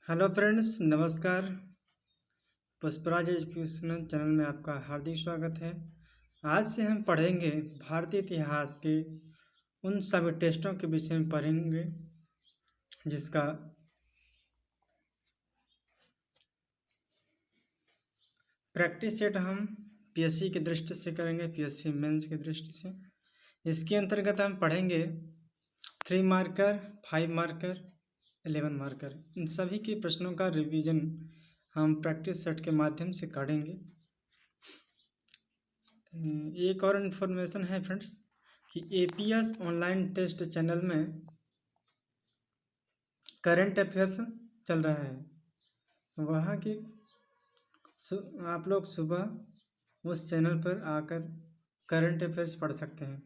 Hello friends, नमस्कार। Pushpraj educational channel में आपका हार्दिक स्वागत है। आज से हम पढ़ेंगे भारतीय इतिहास के उन सभी टेस्टों के विषय में पढ़ेंगे जिसका प्रैक्टिस सेट हम पीएससी की दृष्टि से करेंगे, पीएससी मेंस की दृष्टि से। इसके अंतर्गत हम पढ़ेंगे 3 मार्कर, 5 मार्कर, 11 मार्कर। इन सभी के प्रश्नों का रिवीजन हम प्रैक्टिस सेट के माध्यम से करेंगे। एक और इन्फॉर्मेशन है फ्रेंड्स कि एपीएस ऑनलाइन टेस्ट चैनल में करंट अफेयर्स चल रहा है। वहाँ की आप लोग सुबह उस चैनल पर आकर करंट अफेयर्स पढ़ सकते हैं।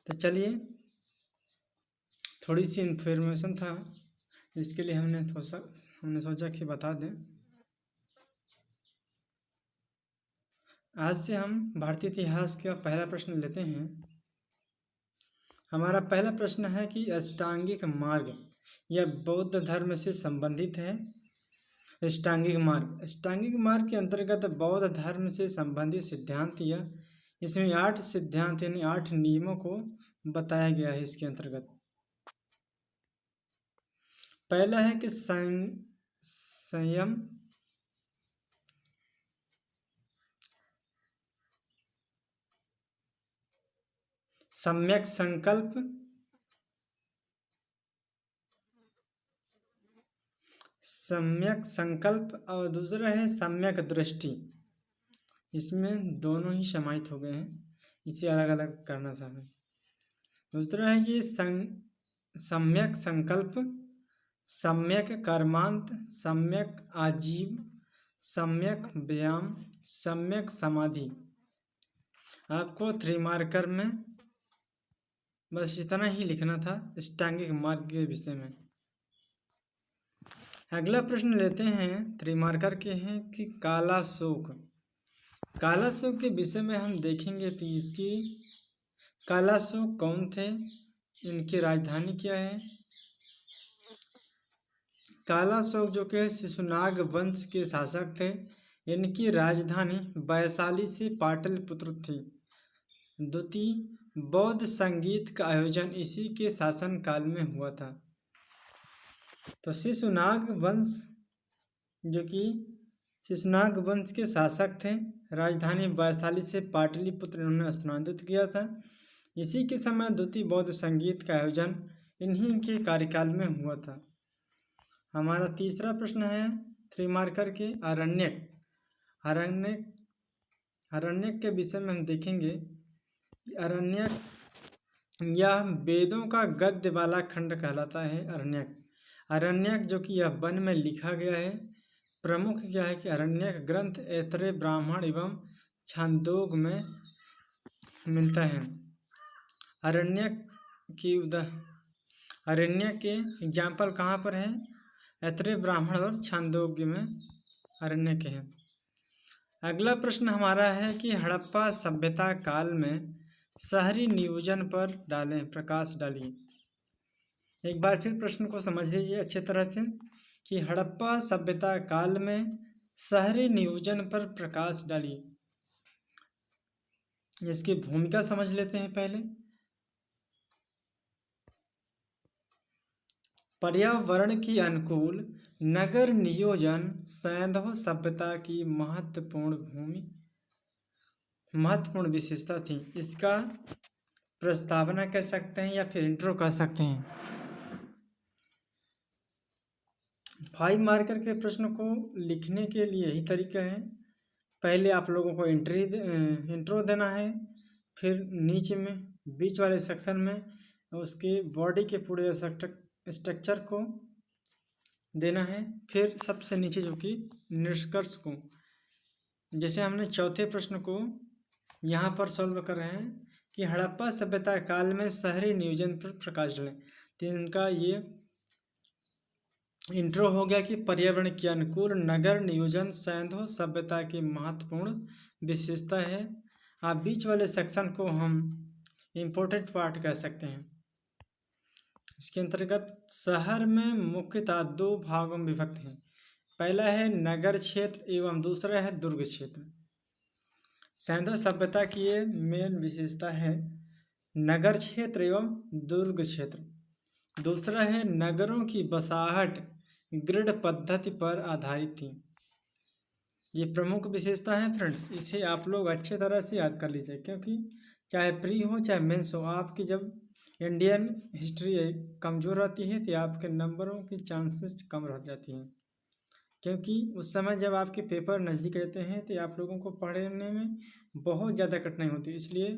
तो चलिए, थोड़ी सी इन्फॉर्मेशन था, इसके लिए हमने सोचा कि बता दें। आज से हम भारतीय इतिहास का पहला प्रश्न लेते हैं। हमारा पहला प्रश्न है कि अष्टांगिक मार्ग यह बौद्ध धर्म से संबंधित है। अष्टांगिक मार्ग के अंतर्गत बौद्ध धर्म से संबंधित सिद्धांत या इसमें 8 सिद्धांत यानी 8 नियमों को बताया गया है। इसके अंतर्गत पहला है कि संयम, सम्यक संकल्प और दूसरा है सम्यक दृष्टि। इसमें दोनों ही समाहित हो गए हैं, इसे अलग अलग करना था हमें। दूसरा है कि सम्यक संकल्प, सम्यक कर्मांत, सम्यक आजीव, सम्यक व्यायाम, सम्यक समाधि। आपको 3 मार्कर में बस इतना ही लिखना था अष्टांगिक मार्ग के विषय में। अगला प्रश्न लेते हैं, 3 मार्कर के हैं कि कालाशोक के विषय में हम देखेंगे। तो इसकी कालाशोक कौन थे, इनकी राजधानी क्या है। कालाशोक जो कि शिशुनाग वंश के शासक थे, इनकी राजधानी वैशाली से पाटलिपुत्र थी। द्वितीय, बौद्ध संगीत का आयोजन इसी के शासन काल में हुआ था। तो शिशुनाग वंश के शासक थे, राजधानी वैशाली से पाटलिपुत्र इन्होंने स्थानांतरित किया था। इसी के समय द्वितीय बौद्ध संगीत का आयोजन इन्हीं के कार्यकाल में हुआ था। हमारा तीसरा प्रश्न है 3 मार्कर के अरण्यक के विषय में हम देखेंगे। अरण्यक यह वेदों का गद्य वाला खंड कहलाता है। अरण्यक जो कि यह वन में लिखा गया है। प्रमुख क्या है कि अरण्यक ग्रंथ ऐतरेय ब्राह्मण एवं छांदोग में मिलता है। अरण्यक के एग्जाम्पल कहाँ पर है, ऐतरेय ब्राह्मण और छांदोग्य में अरण्यक है। अगला प्रश्न हमारा है कि हड़प्पा सभ्यता काल में शहरी नियोजन पर प्रकाश डालिए। एक बार फिर प्रश्न को समझ लीजिए अच्छी तरह से कि हड़प्पा सभ्यता काल में शहरी नियोजन पर प्रकाश डालिए। इसकी भूमिका समझ लेते हैं पहले। पर्यावरण की अनुकूल नगर नियोजन सैंधव सभ्यता की महत्वपूर्ण विशेषता थी। इसका प्रस्तावना कह सकते हैं या फिर इंट्रो कह सकते हैं। 5 मार्कर के प्रश्न को लिखने के लिए यही तरीका है। पहले आप लोगों को इंट्रो देना है, फिर नीचे में बीच वाले सेक्शन में उसके बॉडी के पूरे स्ट्रक्चर को देना है, फिर सबसे नीचे जो कि निष्कर्ष को। जैसे हमने चौथे प्रश्न को यहाँ पर सॉल्व कर रहे हैं कि हड़प्पा सभ्यता काल में शहरी नियोजन पर प्रकाश डालें। तो इनका ये इंट्रो हो गया कि पर्यावरण के अनुकूल नगर नियोजन सैंधव सभ्यता की महत्वपूर्ण विशेषता है। आप बीच वाले सेक्शन को हम इम्पोर्टेंट पार्ट कह सकते हैं। इसके अंतर्गत शहर में मुख्यतः दो भागों में विभक्त हैं। पहला है नगर क्षेत्र एवं दूसरा है दुर्ग क्षेत्र। सैंधव सभ्यता की ये मेन विशेषता है, नगर क्षेत्र एवं दुर्ग क्षेत्र। दूसरा है नगरों की बसाहट ग्रिड पद्धति पर आधारित थी। ये प्रमुख विशेषता है फ्रेंड्स, इसे आप लोग अच्छे तरह से याद कर लीजिए, क्योंकि चाहे प्री हो चाहे मेंस हो, आपकी जब इंडियन हिस्ट्री कमज़ोर रहती है तो आपके नंबरों की चांसेस कम रह जाती हैं, क्योंकि उस समय जब आपके पेपर नज़दीक रहते हैं तो आप लोगों को पढ़ने में बहुत ज़्यादा कठिनाई होती है। इसलिए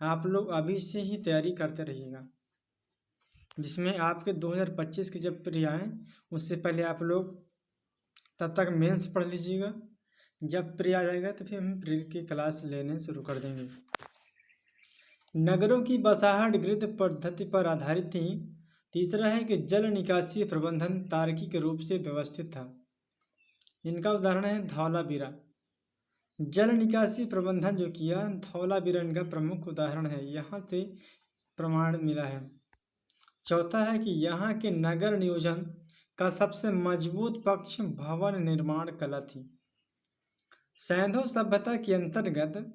आप लोग अभी से ही तैयारी करते रहिएगा, जिसमें आपके 2025 की जब प्री आए उससे पहले आप लोग तब तक मेंस पढ़ लीजिएगा। जब प्री आ जाएगा तो फिर हम प्री की क्लास लेने शुरू कर देंगे। नगरों की बसाहट ग्रिड पद्धति पर आधारित थी। तीसरा है कि जल निकासी प्रबंधन तार्किक रूप से व्यवस्थित था। इनका उदाहरण है धौलावीरा। जल निकासी प्रबंधन जो किया, धौलावीरा इनका प्रमुख उदाहरण है, यहाँ से प्रमाण मिला है। चौथा है कि यहाँ के नगर नियोजन का सबसे मजबूत पक्ष भवन निर्माण कला थी। सैंधव सभ्यता के अंतर्गत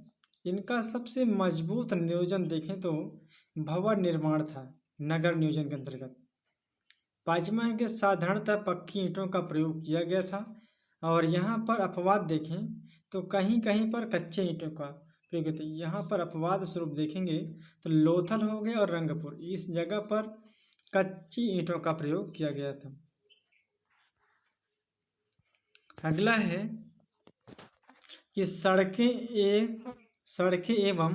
इनका सबसे मजबूत नियोजन देखें तो भवन निर्माण था नगर नियोजन के अंतर्गत। पांचवा है कि साधारणतः पक्की ईंटों का प्रयोग किया गया था, और यहाँ पर अपवाद देखें तो कहीं कहीं पर कच्चे ईंटों का प्रयोग होता है। यहाँ पर अपवाद स्वरूप देखेंगे तो लोथल हो गया और रंगपुर, इस जगह पर कच्ची ईंटों का प्रयोग किया गया था। अगला है कि सड़कें एवं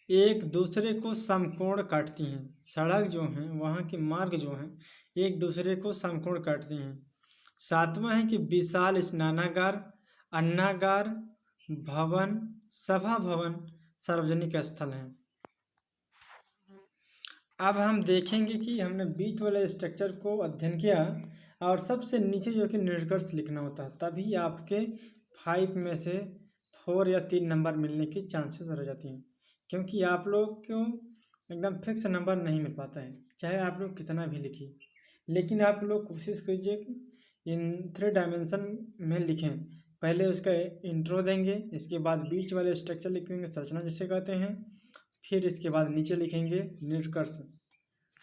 एक दूसरे को समकोण काटती हैं। सड़क जो हैं, वहाँ के मार्ग जो हैं, एक दूसरे को समकोण काटती हैं। सातवां है कि विशाल स्नानागार, अन्नागार, भवन, सभा भवन सार्वजनिक स्थल हैं। अब हम देखेंगे कि हमने बीच वाले स्ट्रक्चर को अध्ययन किया, और सबसे नीचे जो कि निष्कर्ष लिखना होता है, तभी आपके 5 में से 4 या 3 नंबर मिलने की चांसेस रह जाती हैं, क्योंकि आप लोग को एकदम फिक्स नंबर नहीं मिल पाता है, चाहे आप लोग कितना भी लिखिए। लेकिन आप लोग कोशिश कीजिए कि इन 3 डायमेंशन में लिखें। पहले उसका इंट्रो देंगे, इसके बाद बीच वाले स्ट्रक्चर लिखेंगे, संरचना जिसे कहते हैं, फिर इसके बाद नीचे लिखेंगे निष्कर्ष।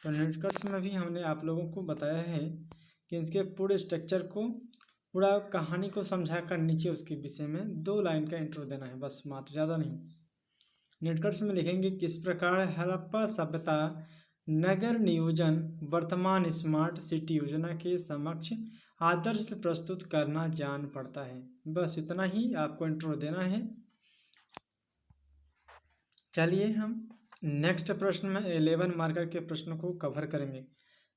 तो निष्कर्ष में भी हमने आप लोगों को बताया है कि इसके पूरे स्ट्रक्चर को, पूरा कहानी को समझा कर नीचे उसके विषय में 2 लाइन का इंट्रो देना है, बस, मात्र, ज़्यादा नहीं। निष्कर्ष में लिखेंगे किस प्रकार हड़प्पा सभ्यता नगर नियोजन वर्तमान स्मार्ट सिटी योजना के समक्ष आदर्श प्रस्तुत करना जान पड़ता है। बस इतना ही आपको इंट्रो देना है। चलिए हम नेक्स्ट प्रश्न में 11 मार्कर के प्रश्न को कवर करेंगे।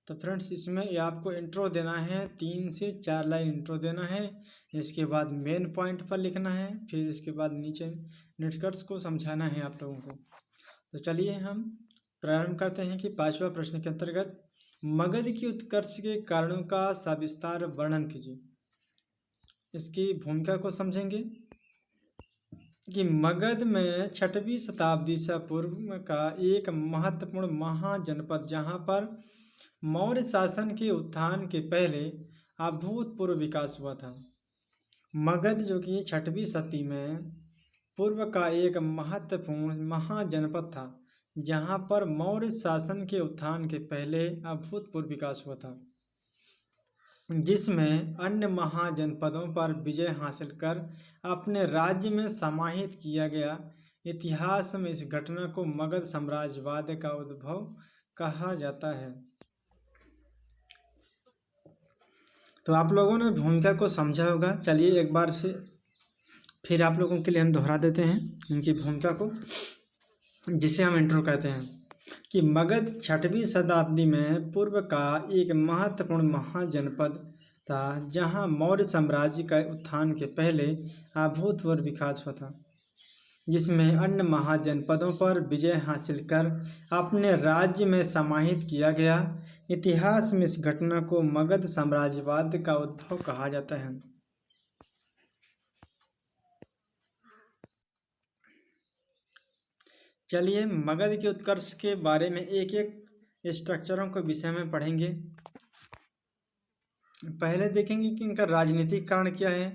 तो फ्रेंड्स, इसमें आपको इंट्रो देना है, 3 से 4 लाइन इंट्रो देना है। इसके बाद मेन पॉइंट पर लिखना है, फिर इसके बाद नीचे निष्कर्ष को समझाना है आप लोगों को। तो चलिए हम प्रारंभ करते हैं कि 5वां प्रश्न के अंतर्गत मगध की उत्कर्ष के कारणों का सविस्तार वर्णन कीजिए। इसकी भूमिका को समझेंगे कि मगध में 6वीं शताब्दी से पूर्व का एक महत्वपूर्ण महाजनपद, जहाँ पर मौर्य शासन के उत्थान के पहले अभूतपूर्व विकास हुआ था। मगध जो कि 6वीं शती में पूर्व का एक महत्वपूर्ण महाजनपद था, जहाँ पर मौर्य शासन के उत्थान के पहले अभूतपूर्व विकास हुआ था, जिसमें अन्य महाजनपदों पर विजय हासिल कर अपने राज्य में समाहित किया गया। इतिहास में इस घटना को मगध साम्राज्यवाद का उद्भव कहा जाता है। तो आप लोगों ने भूमिका को समझा होगा। चलिए एक बार से फिर आप लोगों के लिए हम दोहरा देते हैं इनकी भूमिका को, जिसे हम इंट्रो कहते हैं कि मगध 6वीं शताब्दी में पूर्व का एक महत्वपूर्ण महाजनपद था, जहां मौर्य साम्राज्य का उत्थान के पहले अभूतपूर्व विकास हुआ था, जिसमें अन्य महाजनपदों पर विजय हासिल कर अपने राज्य में समाहित किया गया। इतिहास में इस घटना को मगध साम्राज्यवाद का उद्भव कहा जाता है। चलिए मगध के उत्कर्ष के बारे में एक एक स्ट्रक्चरों के विषय में पढ़ेंगे। पहले देखेंगे कि इनका राजनीतिक कारण क्या है।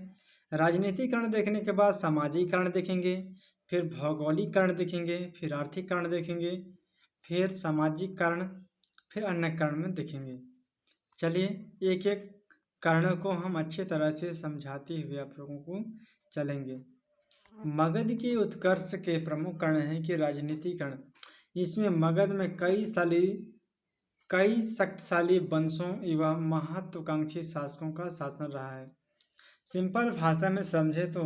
राजनीतिक कारण देखने के बाद सामाजिक कारण देखेंगे, फिर भौगोलिक कारण देखेंगे, फिर आर्थिक कारण देखेंगे, फिर सामाजिक कारण, फिर अन्य कारण में देखेंगे। चलिए एक एक कारणों को हम अच्छे तरह से समझाते हुए आप लोगों को चलेंगे। मगध के उत्कर्ष के प्रमुख कारण हैं कि राजनीतिक कारण। इसमें मगध में कई शक्तिशाली वंशों एवं महत्वाकांक्षी शासकों का शासन रहा है। सिंपल भाषा में समझे तो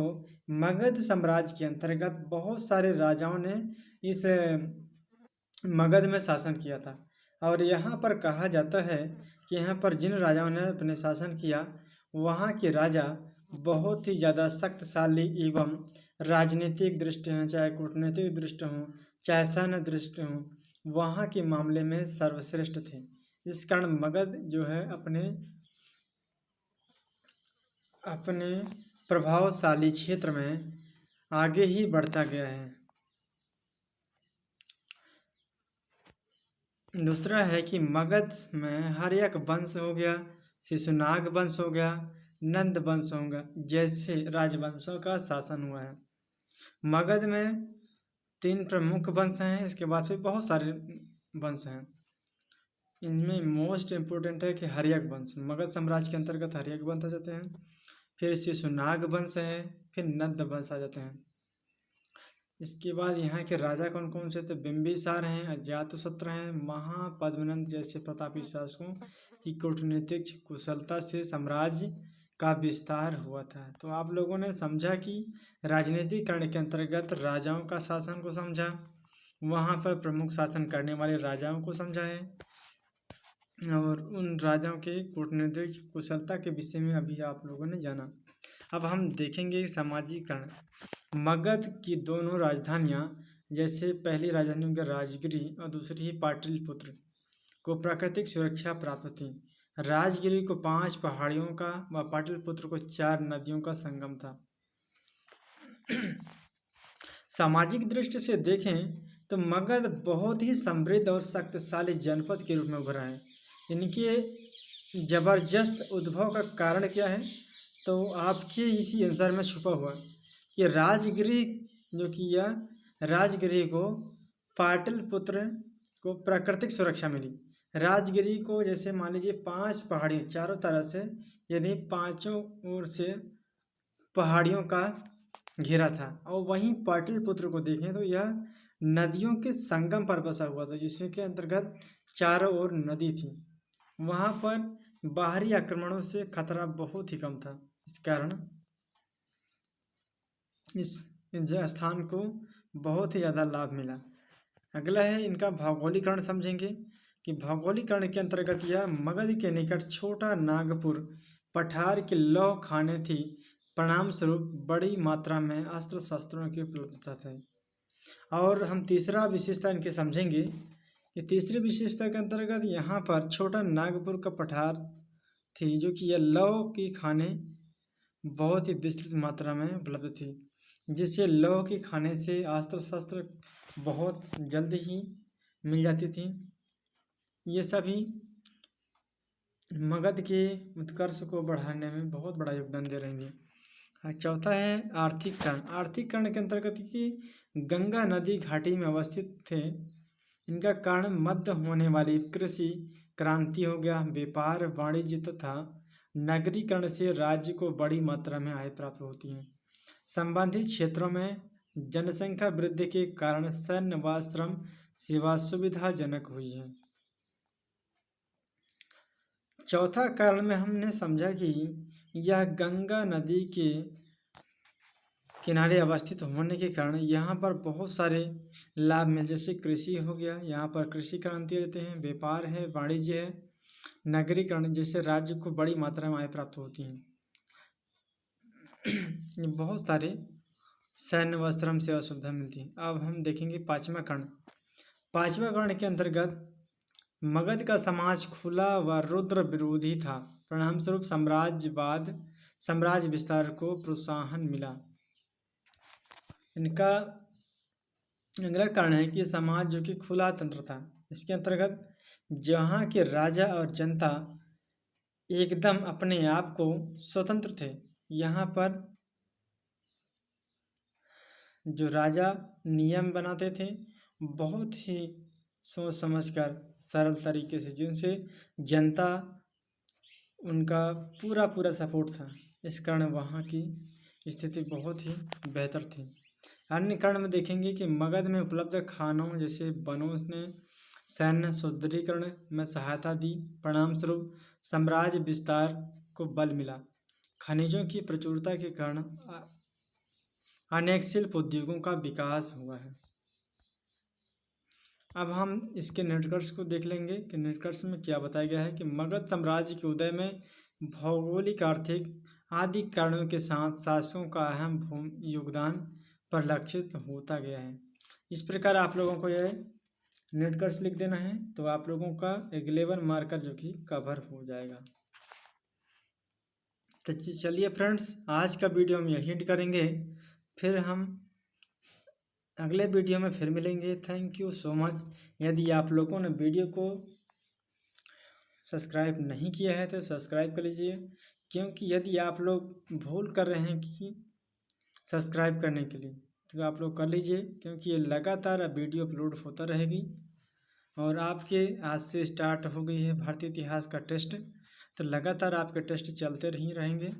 मगध साम्राज्य के अंतर्गत बहुत सारे राजाओं ने इस मगध में शासन किया था। और यहाँ पर कहा जाता है कि यहाँ पर जिन राजाओं ने अपने शासन किया वहाँ के राजा बहुत ही ज़्यादा शक्तिशाली एवं राजनीतिक दृष्टि हों, चाहे कूटनीतिक दृष्टि हों, चाहे सैन्य दृष्टि हों, वहाँ के मामले में सर्वश्रेष्ठ थे। इस कारण मगध जो है अपने प्रभावशाली क्षेत्र में आगे ही बढ़ता गया है। दूसरा है कि मगध में हर्यक वंश हो गया, शिशुनाग वंश हो गया, नंद वंश होगा, जैसे राजवंशों का शासन हुआ है। मगध में 3 प्रमुख वंश हैं, इसके बाद फिर बहुत सारे वंश हैं। इनमें मोस्ट इम्पोर्टेंट है कि हर्यक वंश, मगध साम्राज्य के अंतर्गत हर्यक वंश आ जाते हैं, फिर शिशुनाग वंश है, फिर नंद वंश आ जाते हैं। इसके बाद यहाँ के राजा कौन कौन से थे? बिंबिसार हैं, अजातशत्रु हैं, महापद्मनंद जैसे प्रतापी शासकों की कूटनीतिक कुशलता से साम्राज्य का विस्तार हुआ था। तो आप लोगों ने समझा कि राजनीतिक कारण के अंतर्गत राजाओं का शासन को समझा, वहाँ पर प्रमुख शासन करने वाले राजाओं को समझा है, और उन राजाओं के कूटनीतिक कुशलता के विषय में अभी आप लोगों ने जाना। अब हम देखेंगे सामाजिक कारण। मगध की दोनों राजधानियां, जैसे पहली राजधानी उनका राजगिरी और दूसरी ही पाटलिपुत्र को प्राकृतिक सुरक्षा प्राप्त थी। राजगिरी को 5 पहाड़ियों का व पाटलिपुत्र को 4 नदियों का संगम था। सामाजिक दृष्टि से देखें तो मगध बहुत ही समृद्ध और शक्तिशाली जनपद के रूप में उभरा है। इनके जबरदस्त उद्भव का कारण क्या है? तो आपके इसी आंसर में छुपा हुआ कि राजगिरी, जो कि यह राजगिरी को पाटलिपुत्र को प्राकृतिक सुरक्षा मिली। राजगिरी को जैसे मान लीजिए 5 पहाड़ी चारों तरफ से, यानी 5 ओर से पहाड़ियों का घेरा था, और वहीं पाटलिपुत्र को देखें तो यह नदियों के संगम पर बसा हुआ था, जिसके अंतर्गत चारों ओर नदी थी। वहाँ पर बाहरी आक्रमणों से खतरा बहुत ही कम था। इस कारण इस स्थान को बहुत ही ज़्यादा लाभ मिला। अगला है इनका भौगोलिकरण समझेंगे कि भौगोलिकरण के अंतर्गत यह मगध के निकट छोटा नागपुर पठार की लौह खाने थी, परिणाम स्वरूप बड़ी मात्रा में अस्त्र शस्त्रों की उपलब्धता थी। और हम तीसरा विशेषता इनके समझेंगे कि तीसरी विशेषता के अंतर्गत यहाँ पर छोटा नागपुर का पठार थी, जो कि यह लौह की खाने बहुत ही विस्तृत मात्रा में उपलब्ध थी, जिससे लौह के खाने से अस्त्र शस्त्र बहुत जल्द ही मिल जाती थी। ये सभी मगध के उत्कर्ष को बढ़ाने में बहुत बड़ा योगदान दे रही हैं। चौथा है आर्थिक कारण। आर्थिक कारण के अंतर्गत कि गंगा नदी घाटी में अवस्थित थे। इनका कारण मध्य होने वाली कृषि क्रांति हो गया, व्यापार वाणिज्य तथा नगरीकरण से राज्य को बड़ी मात्रा में आय प्राप्त होती है। संबंधित क्षेत्रों में जनसंख्या वृद्धि के कारण सैन्य व श्रम सेवा सुविधाजनक हुई है। चौथा कारण में हमने समझा कि यह गंगा नदी के किनारे अवस्थित होने के कारण यहाँ पर बहुत सारे लाभ मिल, जैसे कृषि हो गया, यहाँ पर कृषि क्रांति रहते हैं, व्यापार है, वाणिज्य है, नगरीकरण, जैसे राज्य को बड़ी मात्रा में आय प्राप्त होती है। बहुत सारे सैन्य व श्रम सेवा सुविधा मिलती है। अब हम देखेंगे पांचवा कारण। पांचवा कारण के अंतर्गत मगध का समाज खुला व रुद्र विरोधी था, परिणाम स्वरूप साम्राज्य विस्तार को प्रोत्साहन मिला। इनका अगला कारण है कि समाज जो कि खुला तंत्र था, इसके अंतर्गत जहाँ के राजा और जनता एकदम अपने आप को स्वतंत्र थे। यहाँ पर जो राजा नियम बनाते थे बहुत ही सोच समझकर सरल तरीके से, जिनसे जनता उनका पूरा पूरा सपोर्ट था। इस कारण वहाँ की स्थिति बहुत ही बेहतर थी। अन्य कारण में देखेंगे कि मगध में उपलब्ध खानों जैसे वनों ने सैन्य सुदृढ़ीकरण में सहायता दी। परिणाम स्वरूप साम्राज्य विस्तार को बल मिला। खनिजों की प्रचुरता के कारण अनेक शिल्प उद्योगों का विकास हुआ है। अब हम इसके निष्कर्ष को देख लेंगे कि निष्कर्ष में क्या बताया गया है कि मगध साम्राज्य के उदय में भौगोलिक, आर्थिक आदि कारणों के साथ शासकों का अहम योगदान परिलक्षित होता गया है। इस प्रकार आप लोगों को यह निष्कर्ष लिख देना है, तो आप लोगों का 11 मार्कर जो कि कवर हो जाएगा। तो चलिए फ्रेंड्स, आज का वीडियो हम यही एंड करेंगे, फिर हम अगले वीडियो में फिर मिलेंगे। Thank you so much. यदि आप लोगों ने वीडियो को सब्सक्राइब नहीं किया है तो सब्सक्राइब कर लीजिए, क्योंकि यदि आप लोग भूल कर रहे हैं कि सब्सक्राइब करने के लिए, तो आप लोग कर लीजिए, क्योंकि ये लगातार वीडियो अपलोड होता रहेगी। और आपके आज से स्टार्ट हो गई है भारतीय इतिहास का टेस्ट, तो लगातार आपके टेस्ट चलते ही रहेंगे।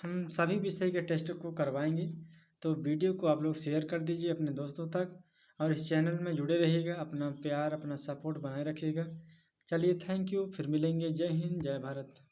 हम सभी विषय के टेस्ट को करवाएंगे, तो वीडियो को आप लोग शेयर कर दीजिए अपने दोस्तों तक, और इस चैनल में जुड़े रहिएगा। अपना प्यार, अपना सपोर्ट बनाए रखिएगा। चलिए, थैंक यू, फिर मिलेंगे। जय हिंद, जय भारत।